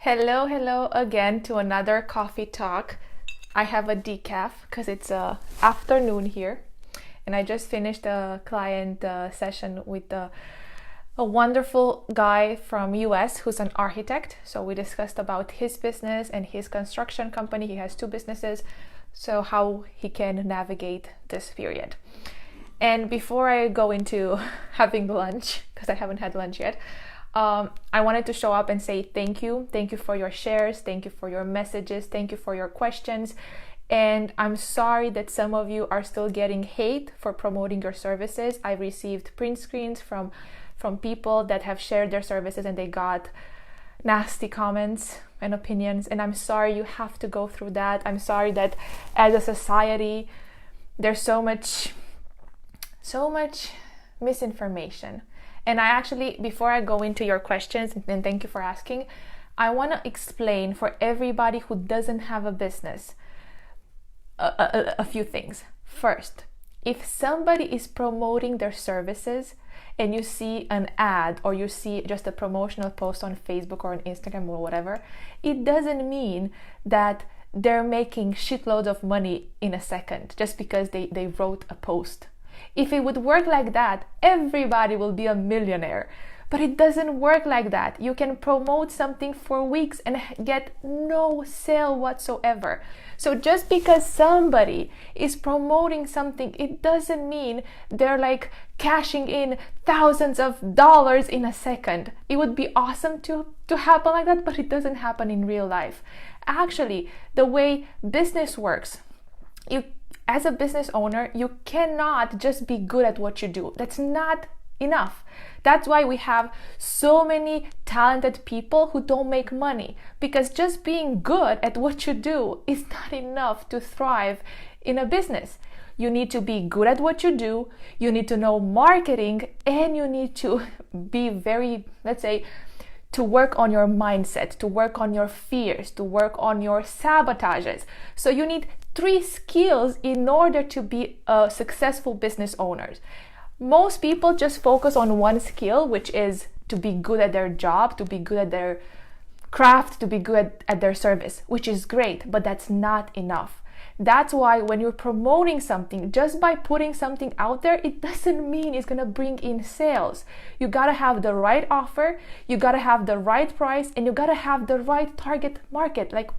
Hello again to another coffee talk. I have a decaf because it's afternoon here, and I just finished a client session with a wonderful guy from US who's an architect. So we discussed about his business and his construction company. He has two businesses, so how he can navigate this period. And before I go into having lunch, because I haven't had lunch yet, I wanted to show up and say thank you. Thank you for your shares. Thank you for your messages. Thank you for your questions. And I'm sorry that some of you are still getting hate for promoting your services. I received print screens from people that have shared their services and they got nasty comments and opinions. And I'm sorry you have to go through that. I'm sorry that as a society, there's so much misinformation. And I actually, before I go into your questions, and thank you for asking, I want to explain for everybody who doesn't have a business a few things. First, if somebody is promoting their services and you see an ad or you see just a promotional post on Facebook or on Instagram or whatever, it doesn't mean that they're making shitloads of money in a second just because they wrote a post. If it would work like that, everybody will be a millionaire. But it doesn't work like that. You can promote something for weeks and get no sale whatsoever. So just because somebody is promoting something, it doesn't mean they're like cashing in thousands of dollars in a second. It would be awesome to happen like that, but it doesn't happen in real life. Actually, the way business works, as a business owner, you cannot just be good at what you do. That's not enough. That's why we have so many talented people who don't make money, because just being good at what you do is not enough to thrive in a business. You need to be good at what you do, you need to know marketing, and you need to be very, let's say, to work on your mindset, to work on your fears, to work on your sabotages. So you need 3 skills in order to be a successful business owner. Most people just focus on one skill, which is to be good at their job, to be good at their craft, to be good at their service, which is great, but that's not enough. That's why when you're promoting something, just by putting something out there, it doesn't mean it's gonna bring in sales. You gotta have the right offer, you gotta have the right price, and you gotta have the right target market. Like,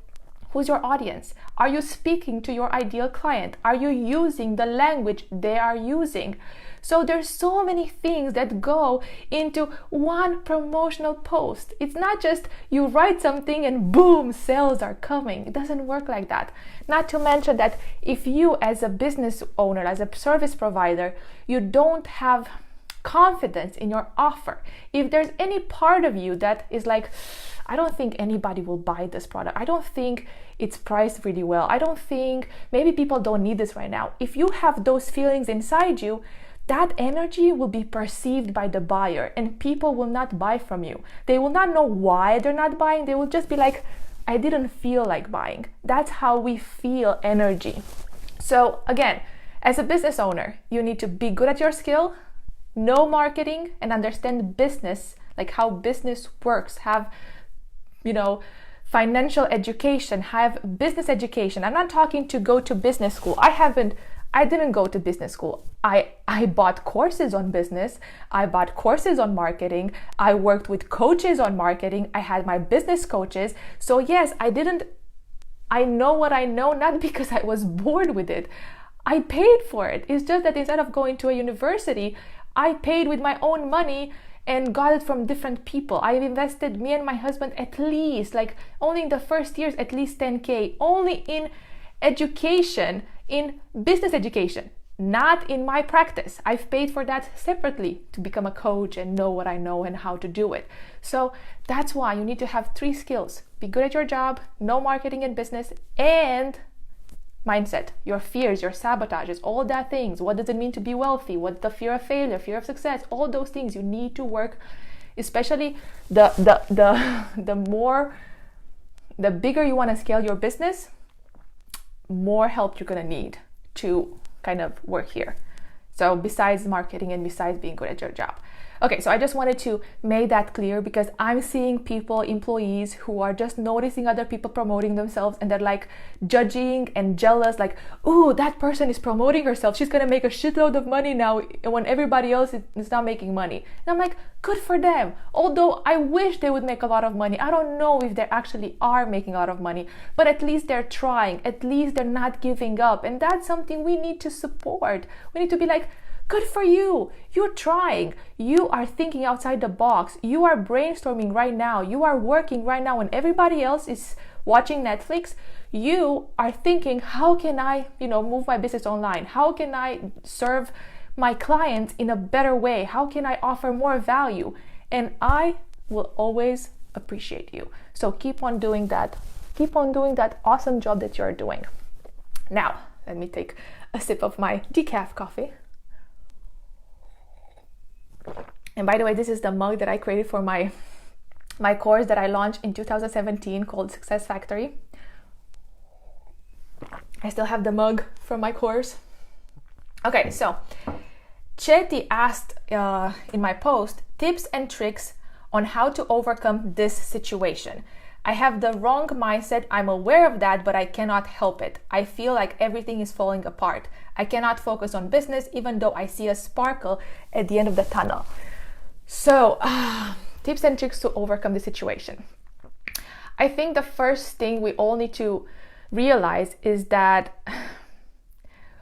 who's your audience? Are you speaking to your ideal client? Are you using the language they are using? So there's so many things that go into one promotional post. It's not just you write something and boom, sales are coming. It doesn't work like that. Not to mention that if you as a business owner, as a service provider, you don't have confidence in your offer, if there's any part of you that is like, I don't think anybody will buy this product, I don't think it's priced really well, I don't think, maybe people don't need this right now. If you have those feelings inside you, that energy will be perceived by the buyer and people will not buy from you. They will not know why they're not buying. They will just be like, I didn't feel like buying. That's how we feel energy. So again, as a business owner, you need to be good at your skill, know marketing, and understand business, like how business works, have, financial education, have business education. I'm not talking to go to business school. I didn't go to business school. I bought courses on business. I bought courses on marketing. I worked with coaches on marketing. I had my business coaches. So yes, I know what I know, not because I was bored with it. I paid for it. It's just that instead of going to a university, I paid with my own money and got it from different people. I've invested, me and my husband, at least, only in the first years, at least 10K, only in education, in business education, not in my practice. I've paid for that separately to become a coach and know what I know and how to do it. So that's why you need to have 3 skills. Be good at your job, know marketing and business, and mindset, your fears, your sabotages, all that things. What does it mean to be wealthy? What's the fear of failure, fear of success? All those things you need to work, especially the bigger you want to scale your business, more help you're going to need to kind of work here. So besides marketing and besides being good at your job. Okay, so I just wanted to make that clear because I'm seeing people, employees who are just noticing other people promoting themselves and they're like judging and jealous, like, ooh, that person is promoting herself. She's gonna make a shitload of money now when everybody else is not making money. And I'm like, good for them. Although I wish they would make a lot of money. I don't know if they actually are making a lot of money, but at least they're trying. At least they're not giving up. And that's something we need to support. We need to be like, good for you. You're trying. You are thinking outside the box. You are brainstorming right now. You are working right now when everybody else is watching Netflix. You are thinking, how can I, move my business online? How can I serve my clients in a better way? How can I offer more value? And I will always appreciate you. So keep on doing that. Keep on doing that awesome job that you're doing. Now, let me take a sip of my decaf coffee. And by the way, this is the mug that I created for my course that I launched in 2017 called Success Factory. I still have the mug from my course. Okay, so Chetty asked in my post, tips and tricks on how to overcome this situation. I have the wrong mindset. I'm aware of that, but I cannot help it. I feel like everything is falling apart. I cannot focus on business, even though I see a sparkle at the end of the tunnel. So, tips and tricks to overcome the situation. I think the first thing we all need to realize is that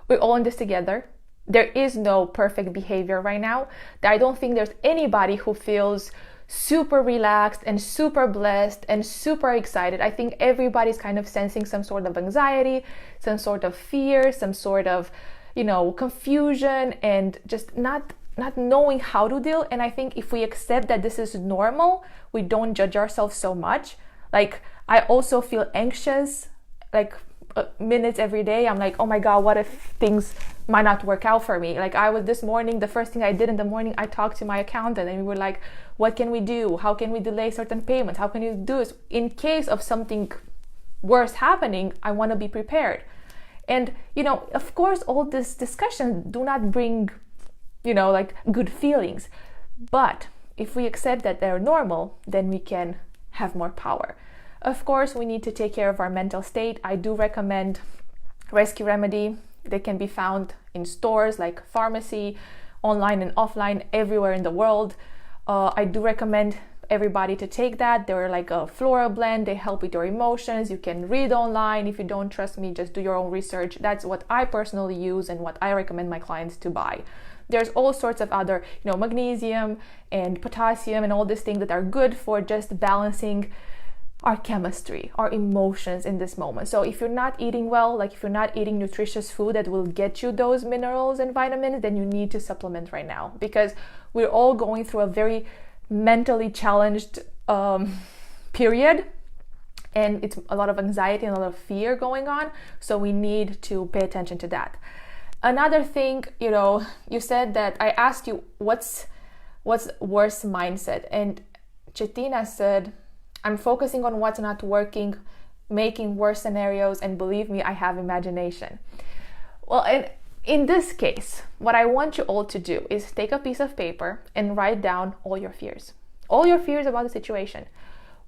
we're all in this together. There is no perfect behavior right now. I don't think there's anybody who feels super relaxed and super blessed and super excited. I think everybody's kind of sensing some sort of anxiety, some sort of fear, some sort of, confusion and just not knowing how to deal. And I think if we accept that this is normal, we don't judge ourselves so much. Like, I also feel anxious, like minutes every day. I'm like, oh my God, what if things might not work out for me? Like, I was this morning, the first thing I did in the morning, I talked to my accountant and we were like, what can we do? How can we delay certain payments? How can you do this? In case of something worse happening, I want to be prepared. And, of course, all this discussion do not bring, good feelings. But if we accept that they're normal, then we can have more power. Of course, we need to take care of our mental state. I do recommend Rescue Remedy. They can be found in stores like pharmacy, online and offline, everywhere in the world. I do recommend everybody to take that. They're like a floral blend. They help with your emotions. You can read online. If you don't trust me, just do your own research. That's what I personally use and what I recommend my clients to buy. There's all sorts of other, magnesium and potassium and all these things that are good for just balancing our chemistry, our emotions in this moment. So if you're not eating well, like if you're not eating nutritious food that will get you those minerals and vitamins, then you need to supplement right now, because we're all going through a very mentally challenged period, and it's a lot of anxiety and a lot of fear going on. So we need to pay attention to that. Another thing, you said that I asked you what's worse mindset, and Chetina said, I'm focusing on what's not working, making worse scenarios, and believe me, I have imagination. Well, and in this case, what I want you all to do is take a piece of paper and write down all your fears about the situation.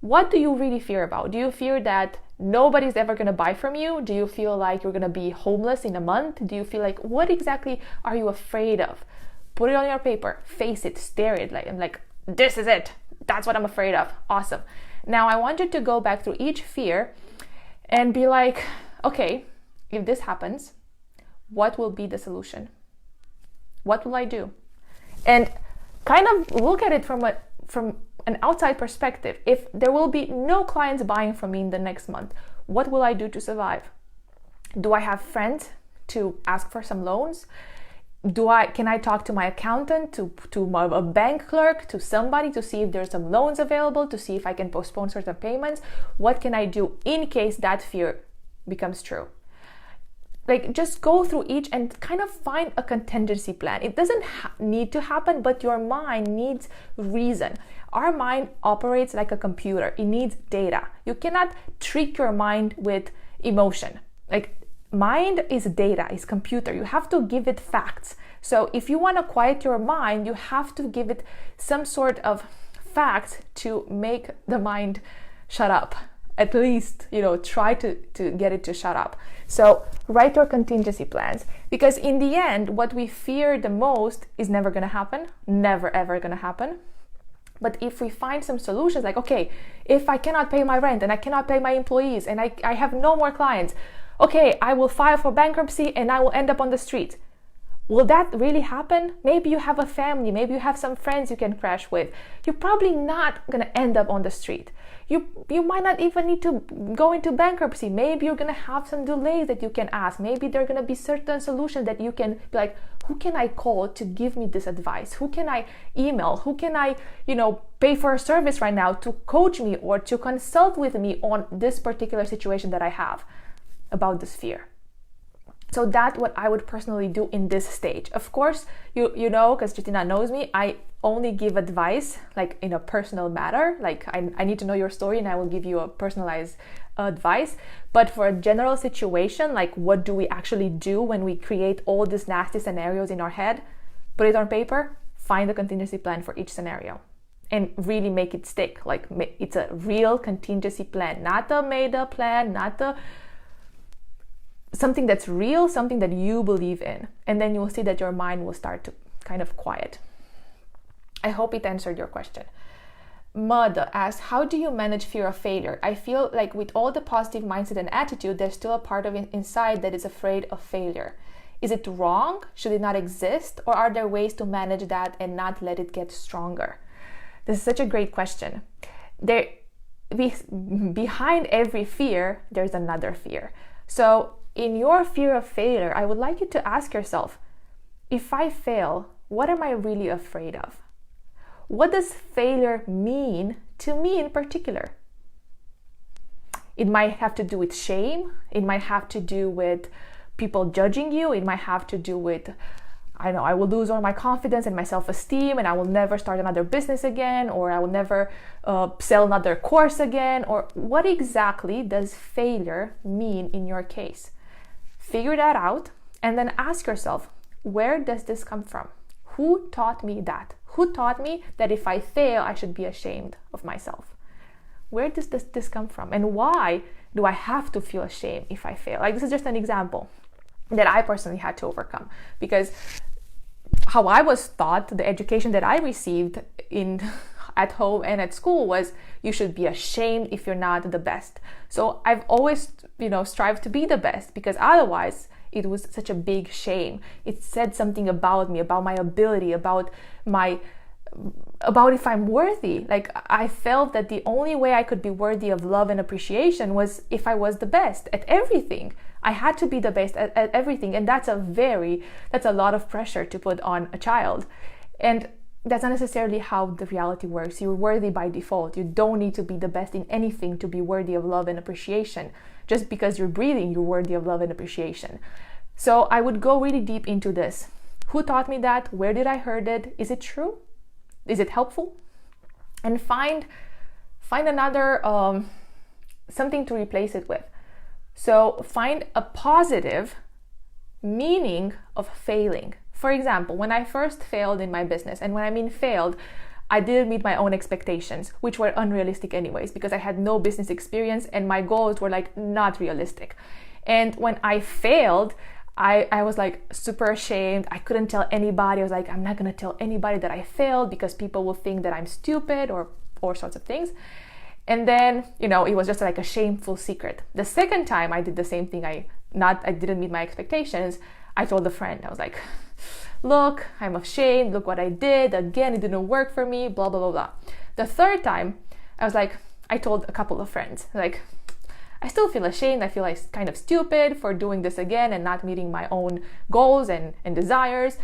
What do you really fear about? Do you fear that nobody's ever going to buy from you? Do you feel like you're going to be homeless in a month? Do you feel like, what exactly are you afraid of? Put it on your paper, face it, stare it, like this is it. That's what I'm afraid of. Awesome. Now I want you to go back through each fear and be like, okay, if this happens, what will be the solution? What will I do? And kind of look at it from an outside perspective. If there will be no clients buying from me in the next month, what will I do to survive? Do I have friends to ask for some loans? Can I talk to my accountant, to a bank clerk, to somebody to see if there's some loans available, to see if I can postpone certain payments? What can I do in case that fear becomes true? Like, just go through each and kind of find a contingency plan. It doesn't need to happen, but your mind needs reason. Our mind operates like a computer. It needs data. You cannot trick your mind with emotion. Like, mind is data, is computer. You have to give it facts. So if you want to quiet your mind, you have to give it some sort of facts to make the mind shut up. At least, try to get it to shut up. So write your contingency plans, because in the end, what we fear the most is never going to happen, never ever going to happen. But if we find some solutions, like, okay, if I cannot pay my rent and I cannot pay my employees and I have no more clients, okay, I will file for bankruptcy and I will end up on the street. Will that really happen? Maybe you have a family, maybe you have some friends you can crash with. You're probably not going to end up on the street. You might not even need to go into bankruptcy. Maybe you're going to have some delays that you can ask. Maybe there are going to be certain solutions that you can be like, who can I call to give me this advice? Who can I email? Who can I, pay for a service right now to coach me or to consult with me on this particular situation that I have about this fear? So that's what I would personally do in this stage. Of course, because Justina knows me, I only give advice like in a personal matter. Like I need to know your story and I will give you a personalized advice. But for a general situation, like what do we actually do when we create all these nasty scenarios in our head? Put it on paper, find a contingency plan for each scenario and really make it stick. Like it's a real contingency plan, not a made-up plan, not something that's real, something that you believe in. And then you'll see that your mind will start to kind of quiet. I hope it answered your question. Mud asks, how do you manage fear of failure? I feel like with all the positive mindset and attitude, there's still a part of it inside that is afraid of failure. Is it wrong? Should it not exist? Or are there ways to manage that and not let it get stronger? This is such a great question. Behind every fear, there's another fear. So in your fear of failure, I would like you to ask yourself, if I fail, what am I really afraid of? What does failure mean to me in particular? It might have to do with shame. It might have to do with people judging you. It might have to do with, I will lose all my confidence and my self-esteem and I will never start another business again, or I will never sell another course again. Or what exactly does failure mean in your case? Figure that out and then ask yourself, where does this come from? Who taught me that? Who taught me that if I fail, I should be ashamed of myself? Where does this come from? And why do I have to feel ashamed if I fail? Like, this is just an example that I personally had to overcome, because how I was taught, the education that I received at home and at school was, you should be ashamed if you're not the best. So I've always, strived to be the best, because otherwise it was such a big shame. It said something about me, about my ability, about if I'm worthy. Like, I felt that the only way I could be worthy of love and appreciation was if I was the best at everything. I had to be the best at everything. And that's a lot of pressure to put on a child. And that's not necessarily how the reality works. You're worthy by default. You don't need to be the best in anything to be worthy of love and appreciation. Just because you're breathing, you're worthy of love and appreciation. So I would go really deep into this. Who taught me that? Where did I heard it? Is it true? Is it helpful? And find another something to replace it with. So find a positive meaning of failing. For example, when I first failed in my business, and when I mean failed, I didn't meet my own expectations, which were unrealistic anyways, because I had no business experience and my goals were like not realistic. And when I failed, I was like super ashamed. I couldn't tell anybody. I was like, I'm not going to tell anybody that I failed because people will think that I'm stupid or all sorts of things. And then, it was just like a shameful secret. The second time I did the same thing, I didn't meet my expectations. I told a friend, I was like, look, I'm ashamed. Look what I did. Again, it didn't work for me, blah, blah, blah, blah. The third time, I told a couple of friends, like, I still feel ashamed. I feel like kind of stupid for doing this again and not meeting my own goals and desires.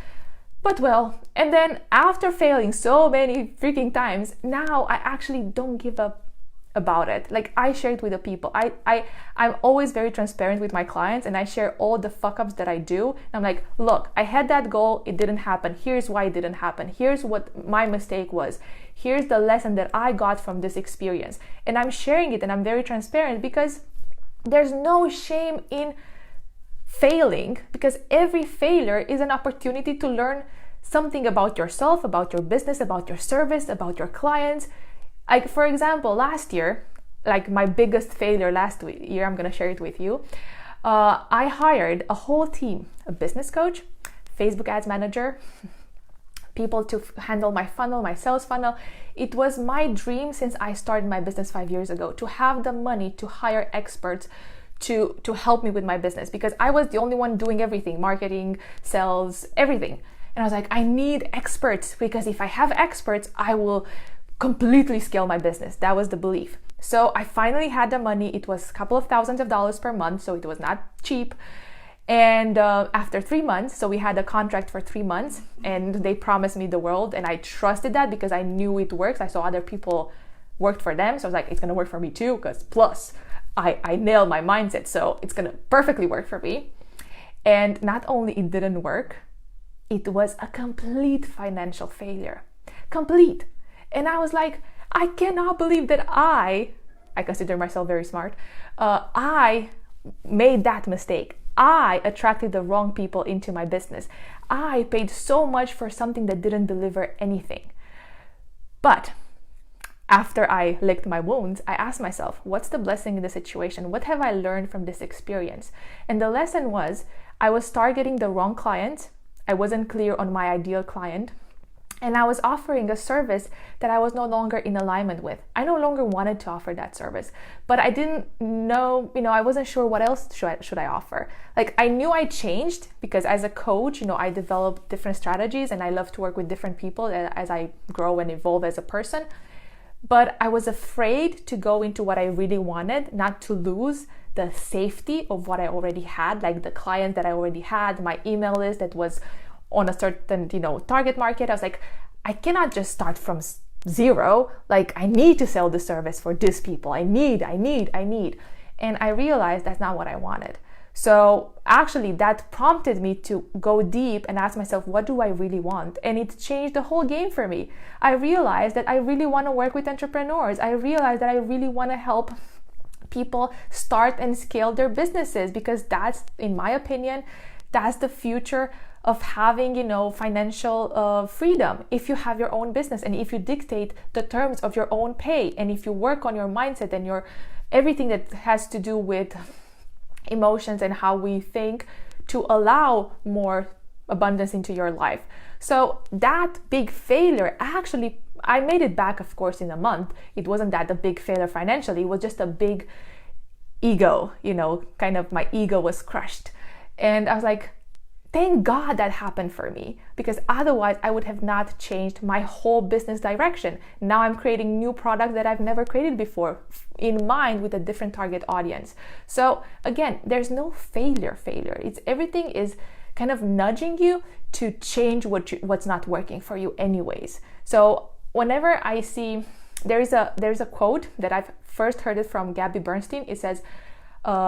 But well, and then after failing so many freaking times, now I actually don't give up about it. Like, I share it with the people. I'm always very transparent with my clients, and I share all the fuck ups that I do. And I'm like, look, I had that goal, it didn't happen. Here's why it didn't happen. Here's what my mistake was. Here's the lesson that I got from this experience. And I'm sharing it, and I'm very transparent, because there's no shame in failing, because every failure is an opportunity to learn something about yourself, about your business, about your service, about your clients. Like, for example, last year, like my biggest failure last year, I'm going to share it with you. I hired a whole team, a business coach, Facebook ads manager, people to handle my funnel, my sales funnel. It was my dream since I started my business 5 years ago to have the money to hire experts to help me with my business, because I was the only one doing everything, marketing, sales, everything. And I was like, I need experts, because if I have experts, I will completely scale my business. That was the belief. So I finally had the money. It was a couple of thousands of dollars per month, so it was not cheap. And after 3 months, so we had a contract for 3 months, and they promised me the world, and I trusted that because I knew it works. I saw other people worked for them, so I was like, it's gonna work for me too, because plus I nailed my mindset, so it's gonna perfectly work for me. And not only it didn't work, it was a complete financial failure. Complete. And I was like, I cannot believe that I consider myself very smart, I made that mistake. I attracted the wrong people into my business. I paid so much for something that didn't deliver anything. But after I licked my wounds, I asked myself, what's the blessing in the situation? What have I learned from this experience? And the lesson was, I was targeting the wrong client. I wasn't clear on my ideal client. And I was offering a service that I was no longer in alignment with. I no longer wanted to offer that service, but I didn't know, I wasn't sure what else should I offer. Like, I knew I changed because as a coach, I developed different strategies and I love to work with different people as I grow and evolve as a person. But I was afraid to go into what I really wanted, not to lose the safety of what I already had, like the client that I already had, my email list that was on a certain, target market. I was like, I cannot just start from zero. Like, I need to sell the service for these people. I need. And I realized that's not what I wanted. So actually that prompted me to go deep and ask myself, what do I really want? And it changed the whole game for me. I realized that I really want to work with entrepreneurs. I realized that I really want to help people start and scale their businesses, because that's, in my opinion, that's the future of having, financial freedom. If you have your own business and if you dictate the terms of your own pay, and if you work on your mindset and your everything that has to do with emotions and how we think to allow more abundance into your life. So that big failure, actually, I made it back, of course, in a month. It wasn't that a big failure financially. It was just a big ego, kind of my ego was crushed. And I was like, thank God that happened for me, because otherwise I would have not changed my whole business direction. Now I'm creating new products that I've never created before, in mind with a different target audience. So again, there's no failure. It's everything is kind of nudging you to change what's not working for you anyways. So whenever I see, there's a quote that I've first heard it from Gabby Bernstein. It says,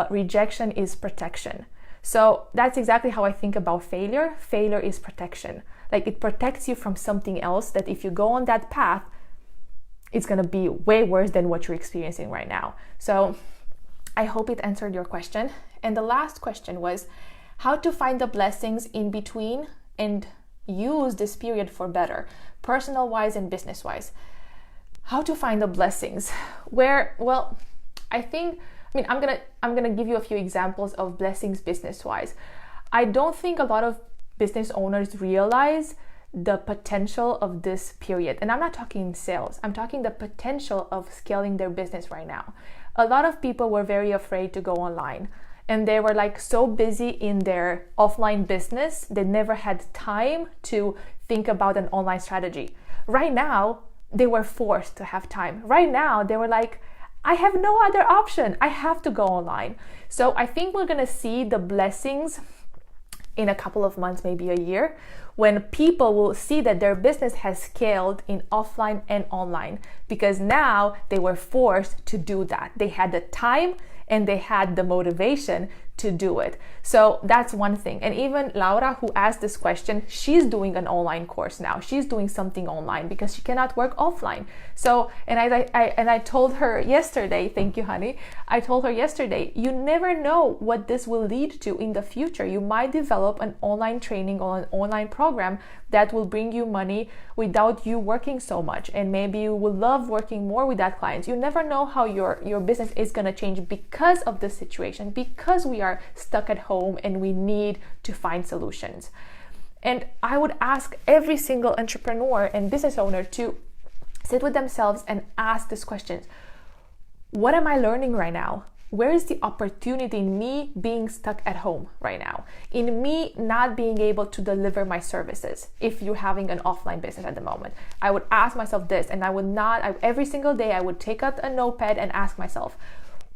rejection is protection. So that's exactly how I think about failure. Failure is protection. Like, it protects you from something else that if you go on that path, it's going to be way worse than what you're experiencing right now. So I hope it answered your question. And the last question was how to find the blessings in between and use this period for better, personal wise and business wise. How to find the blessings? I'm gonna give you a few examples of blessings business-wise. I don't think a lot of business owners realize the potential of this period. And I'm not talking sales. I'm talking the potential of scaling their business right now. A lot of people were very afraid to go online. And they were like so busy in their offline business, they never had time to think about an online strategy. Right now, they were forced to have time. Right now, they were like, I have no other option. I have to go online. So I think we're gonna see the blessings in a couple of months, maybe a year, when people will see that their business has scaled in offline and online, because now they were forced to do that. They had the time and they had the motivation to do it. So that's one thing. And even Laura, who asked this question, she's doing an online course now. She's doing something online because she cannot work offline. So, and I told her yesterday, thank you, honey. I told her yesterday, you never know what this will lead to in the future. You might develop an online training or an online program that will bring you money without you working so much. And maybe you will love working more with that client. You never know how your business is going to change because of the situation, because we are stuck at home and we need to find solutions. And I would ask every single entrepreneur and business owner to sit with themselves and ask these questions. What am I learning right now? Where is the opportunity in me being stuck at home right now? In me not being able to deliver my services if you're having an offline business at the moment? I would ask myself this, and every single day I would take out a notepad and ask myself,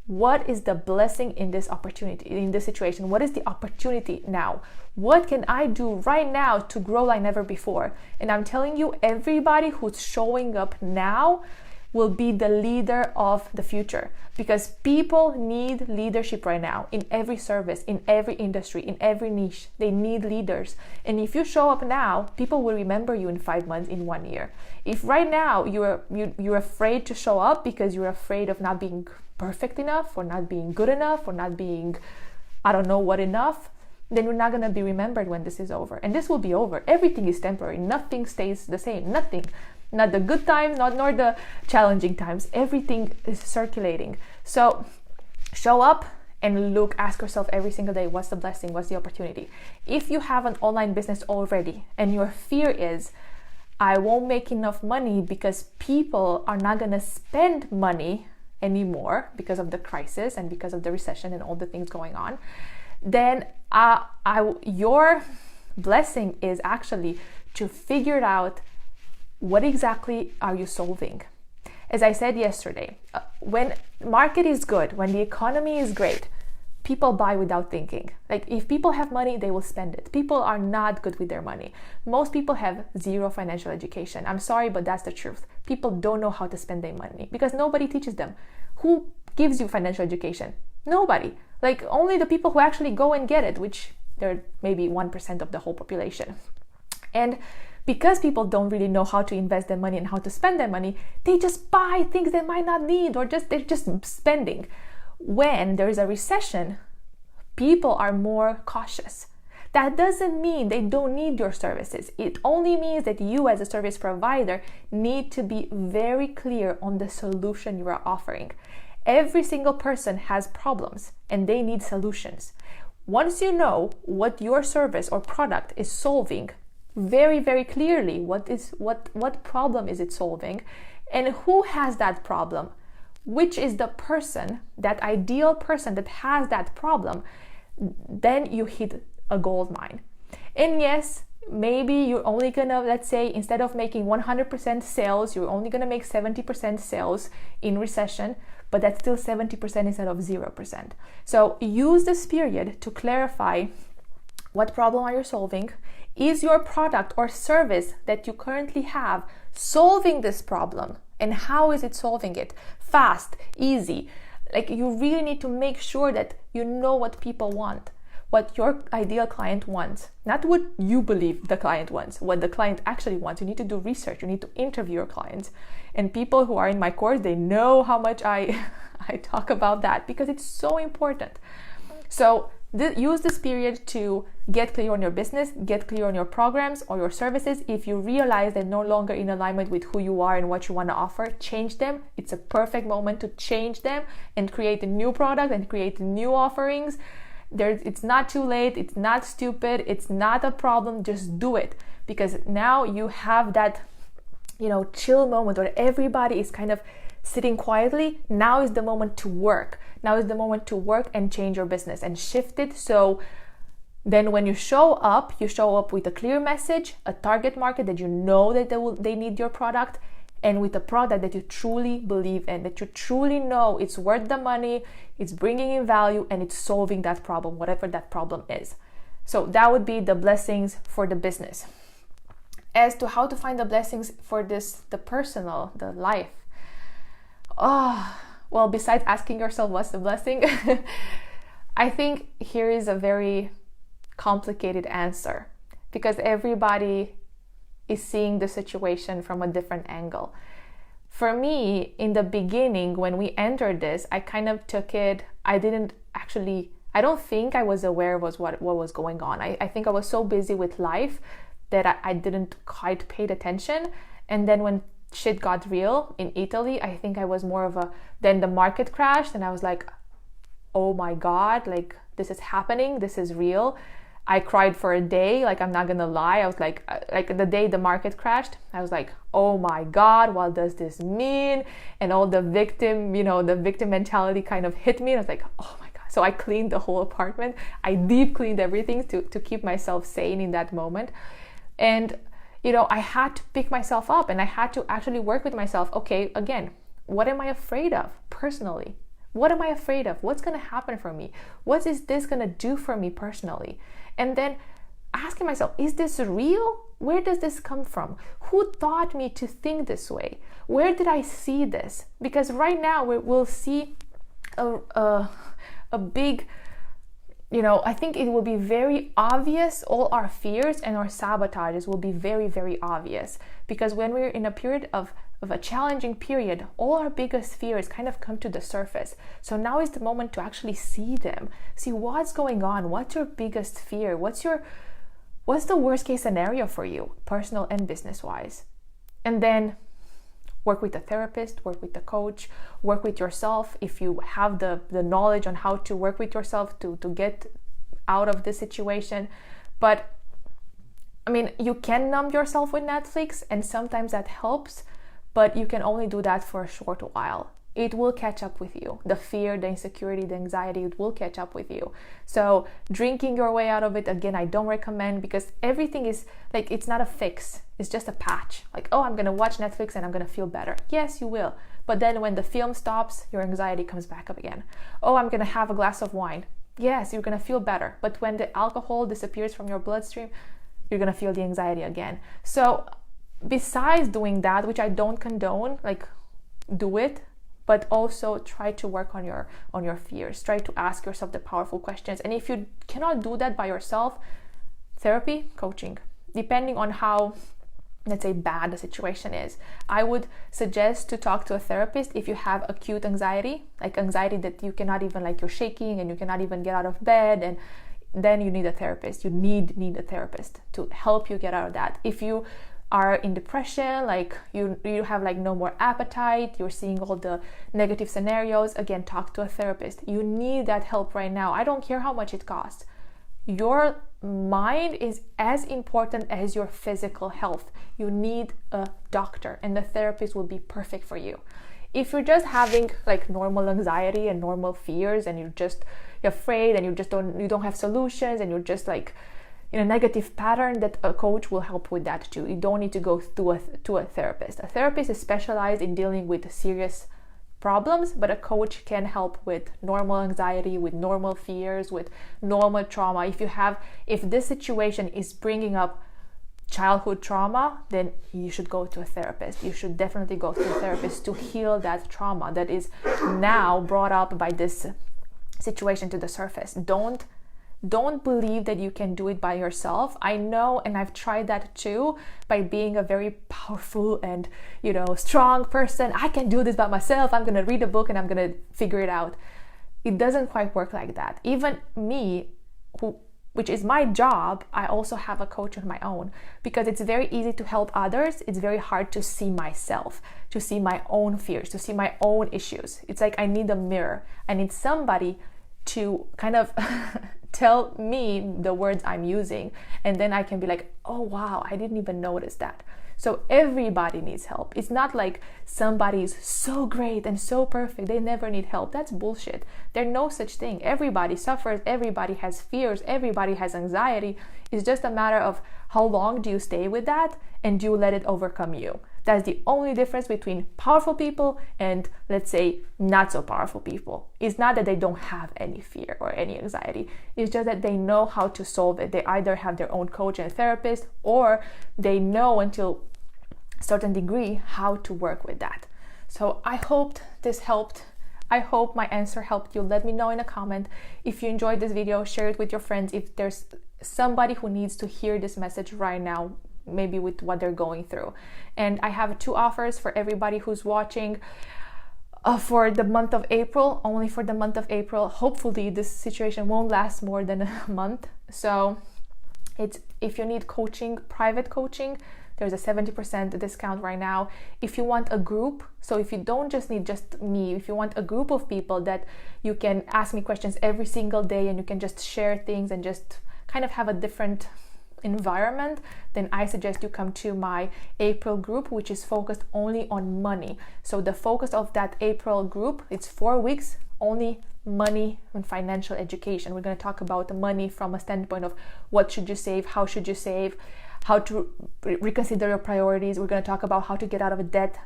what is the blessing in this opportunity, in this situation? What is the opportunity now? What can I do right now to grow like never before? And I'm telling you, everybody who's showing up now will be the leader of the future, because people need leadership right now in every service, in every industry, in every niche. They need leaders. And if you show up now, people will remember you in 5 months, in 1 year. If right now you're afraid to show up because you're afraid of not being perfect enough, or not being good enough, or not being, I don't know what enough, then you're not going to be remembered when this is over. And this will be over. Everything is temporary. Nothing stays the same. Nothing. Not the good times, nor the challenging times. Everything is circulating. So show up and look, ask yourself every single day, what's the blessing? What's the opportunity? If you have an online business already and your fear is, I won't make enough money because people are not going to spend money anymore because of the crisis and because of the recession and all the things going on, then your blessing is actually to figure out what exactly are you solving. As I said yesterday, when market is good, when the economy is great, people buy without thinking. Like, if people have money, they will spend it. People are not good with their money. Most people have zero financial education. I'm sorry, but that's the truth. People don't know how to spend their money because nobody teaches them. Who gives you financial education? Nobody. Like, only the people who actually go and get it, which they're maybe 1% of the whole population. And because people don't really know how to invest their money and how to spend their money, they just buy things they might not need, or they're just spending. When there is a recession, people are more cautious. That doesn't mean they don't need your services. It only means that you, as a service provider, need to be very clear on the solution you are offering. Every single person has problems and they need solutions. Once you know what your service or product is solving very, very clearly, what problem is it solving and who has that problem, which is the person, that ideal person that has that problem, then you hit a gold mine. And yes, maybe you're only gonna, let's say, instead of making 100% sales, you're only gonna make 70% sales in recession, but that's still 70% instead of 0%. So use this period to clarify what problem are you solving. Is your product or service that you currently have solving this problem? And how is it solving it? Fast, easy. Like, you really need to make sure that you know what people want, what your ideal client wants, not what you believe the client wants, what the client actually wants. You need to do research. You need to interview your clients. And people who are in my course, they know how much I talk about that because it's so important. So use this period to get clear on your business, get clear on your programs or your services. If you realize they're no longer in alignment with who you are and what you want to offer, change them. It's a perfect moment to change them and create a new product and create new offerings. It's not too late. It's not stupid. It's not a problem. Just do it, because now you have that, chill moment where everybody is kind of sitting quietly. Now is the moment to work. Now is the moment to work and change your business and shift it. So then when you show up with a clear message, a target market that you know that they need your product, and with a product that you truly believe in, that you truly know it's worth the money, it's bringing in value, and it's solving that problem, whatever that problem is. So that would be the blessings for the business. as to how to find the blessings for this, the personal, the life. Well, besides asking yourself what's the blessing, I think here is a very complicated answer, because everybody is seeing the situation from a different angle. For me, in the beginning, when we entered this, I kind of took it, I don't think I was aware of what was going on. I think I was so busy with life that I didn't quite pay attention. And then when shit got real in Italy, I think I was more of then the market crashed and I was like, oh my God, like this is happening, this is real. I cried for a day, like I'm not gonna lie. I was like the day the market crashed, I was like, oh my God, what does this mean? And all the victim mentality kind of hit me. And I was like, oh my God. So I cleaned the whole apartment. I deep cleaned everything to keep myself sane in that moment. And I had to pick myself up and I had to actually work with myself. Okay, again, what am I afraid of personally? What am I afraid of? What's going to happen for me? What is this going to do for me personally? And then asking myself, is this real? Where does this come from? Who taught me to think this way? Where did I see this? Because right now we'll see a big, I think it will be very obvious. All our fears and our sabotages will be very, very obvious, because when we're in a period of a challenging period, all our biggest fears kind of come to the surface. So now is the moment to actually see them, see what's going on, what's your biggest fear, what's the worst case scenario for you, personal and business wise. And then work with a therapist, work with a coach, work with yourself if you have the knowledge on how to work with yourself to get out of this situation. But I mean, you can numb yourself with Netflix and sometimes that helps, but you can only do that for a short while. It will catch up with you. The fear, the insecurity, the anxiety, it will catch up with you. So drinking your way out of it, again, I don't recommend, because everything is like, it's not a fix. It's just a patch. Like, oh, I'm going to watch Netflix and I'm going to feel better. Yes, you will. But then when the film stops, your anxiety comes back up again. Oh, I'm going to have a glass of wine. Yes, you're going to feel better. But when the alcohol disappears from your bloodstream, you're going to feel the anxiety again. So besides doing that, which I don't condone, like do it, but also try to work on your fears. Try to ask yourself the powerful questions. And if you cannot do that by yourself, therapy, coaching, depending on how, let's say, bad the situation is. I would suggest to talk to a therapist if you have acute anxiety, like anxiety that you cannot even, like you're shaking and you cannot even get out of bed, and then you need a therapist. You need a therapist to help you get out of that. If you are in depression, like you have like no more appetite, you're seeing all the negative scenarios, again, talk to a therapist. You need that help right now. I don't care how much it costs. Your mind is as important as your physical health. You need a doctor, and the therapist will be perfect for you. If you're just having like normal anxiety and normal fears, and you're afraid and you don't have solutions, and you're just like in a negative pattern, that a coach will help with that too. You don't need to go to a therapist. A therapist is specialized in dealing with serious problems, but a coach can help with normal anxiety, with normal fears, with normal trauma. If this situation is bringing up childhood trauma, then you should go to a therapist. You should definitely go to a therapist to heal that trauma that is now brought up by this situation to the surface. Don't believe that you can do it by yourself. I know, and I've tried that too, by being a very powerful and, strong person. I can do this by myself. I'm going to read a book and I'm going to figure it out. It doesn't quite work like that. Even me, which is my job, I also have a coach of my own, because it's very easy to help others. It's very hard to see myself, to see my own fears, to see my own issues. It's like I need a mirror. I need somebody to kind of tell me the words I'm using, and then I can be like, oh wow, I didn't even notice that. So everybody needs help. It's not like somebody's so great and so perfect, they never need help. That's bullshit. There's no such thing. Everybody suffers, everybody has fears, everybody has anxiety. It's just a matter of how long do you stay with that, and do you let it overcome you. That's the only difference between powerful people and, let's say, not so powerful people. It's not that they don't have any fear or any anxiety. It's just that they know how to solve it. They either have their own coach and therapist, or they know until a certain degree how to work with that. So I hope this helped. I hope my answer helped you. Let me know in a comment. If you enjoyed this video, share it with your friends. If there's somebody who needs to hear this message right now, maybe with what they're going through. And I have 2 offers for everybody who's watching for the month of April, only for the month of April. Hopefully this situation won't last more than a month. So it's, if you need coaching, private coaching, there's a 70% discount right now. If you want a group, so if you don't just need just me, if you want a group of people that you can ask me questions every single day and you can just share things and just kind of have a different environment, then I suggest you come to my April group, which is focused only on money. So the focus of that April group, it's 4 weeks, only money and financial education. We're going to talk about money from a standpoint of what should you save, how should you save, how to reconsider your priorities. We're going to talk about how to get out of a debt.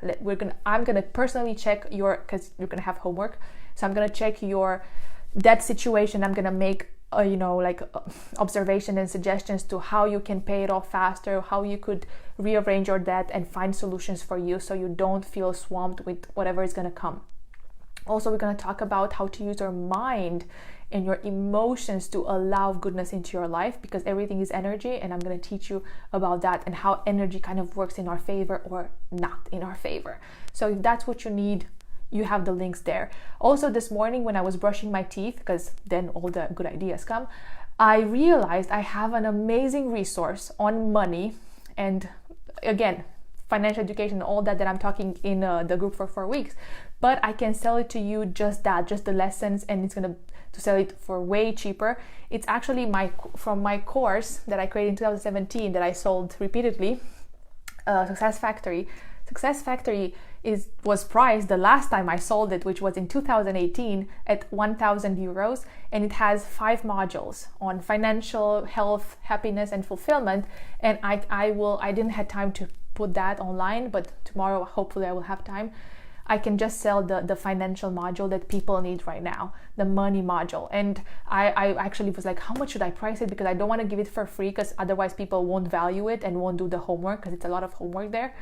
I'm going to personally check your, because you're going to have homework. So I'm going to check your debt situation. I'm going to make observation and suggestions to how you can pay it off faster, how you could rearrange your debt and find solutions for you so you don't feel swamped with whatever is going to come. Also, we're going to talk about how to use your mind and your emotions to allow goodness into your life, because everything is energy, and I'm going to teach you about that and how energy kind of works in our favor or not in our favor. So if that's what you need, you have the links there. Also, this morning when I was brushing my teeth, because then all the good ideas come, I realized I have an amazing resource on money and, again, financial education and all that I'm talking in the group for 4 weeks. But I can sell it to you just the lessons, and it's going to sell it for way cheaper. It's actually from my course that I created in 2017 that I sold repeatedly, Success Factory. Success Factory was priced the last time I sold it, which was in 2018, at 1,000 euros, and it has 5 modules on financial, health, happiness, and fulfillment. And I didn't have time to put that online, but tomorrow hopefully I will have time. I can just sell the financial module that people need right now, the money module. And I actually was like, how much should I price it? Because I don't want to give it for free, because otherwise people won't value it and won't do the homework, because it's a lot of homework there.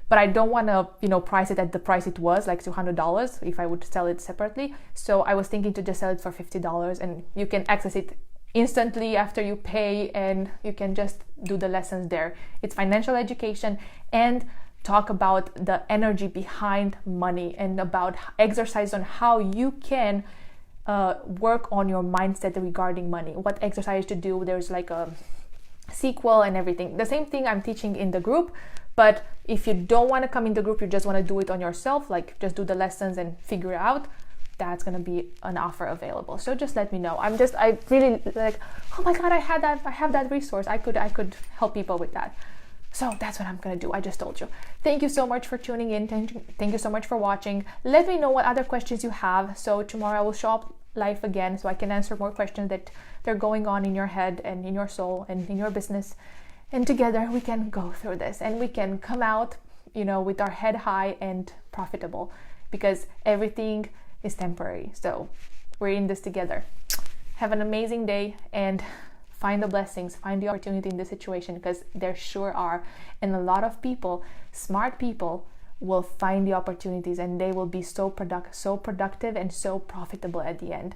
But I don't want to, price it at the price it was, like $200, if I would sell it separately. So I was thinking to just sell it for $50, and you can access it instantly after you pay, and you can just do the lessons there. It's financial education, and talk about the energy behind money, and about exercise on how you can work on your mindset regarding money, what exercise to do. There's like a sequel and everything. The same thing I'm teaching in the group. But if you don't want to come in the group, you just want to do it on yourself, like just do the lessons and figure it out, that's going to be an offer available. So just let me know. I really like, oh my God, I have that resource. I could help people with that. So that's what I'm going to do. I just told you. Thank you so much for tuning in. Thank you so much for watching. Let me know what other questions you have. So tomorrow I will show up live again, so I can answer more questions that they're going on in your head and in your soul and in your business. And together we can go through this, and we can come out, with our head high and profitable, because everything is temporary. So we're in this together. Have an amazing day, and find the blessings, find the opportunity in this situation, because there sure are. And a lot of people, smart people, will find the opportunities, and they will be so productive and so profitable at the end.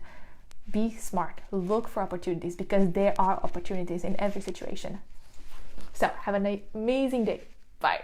Be smart. Look for opportunities, because there are opportunities in every situation. So have an amazing day. Bye.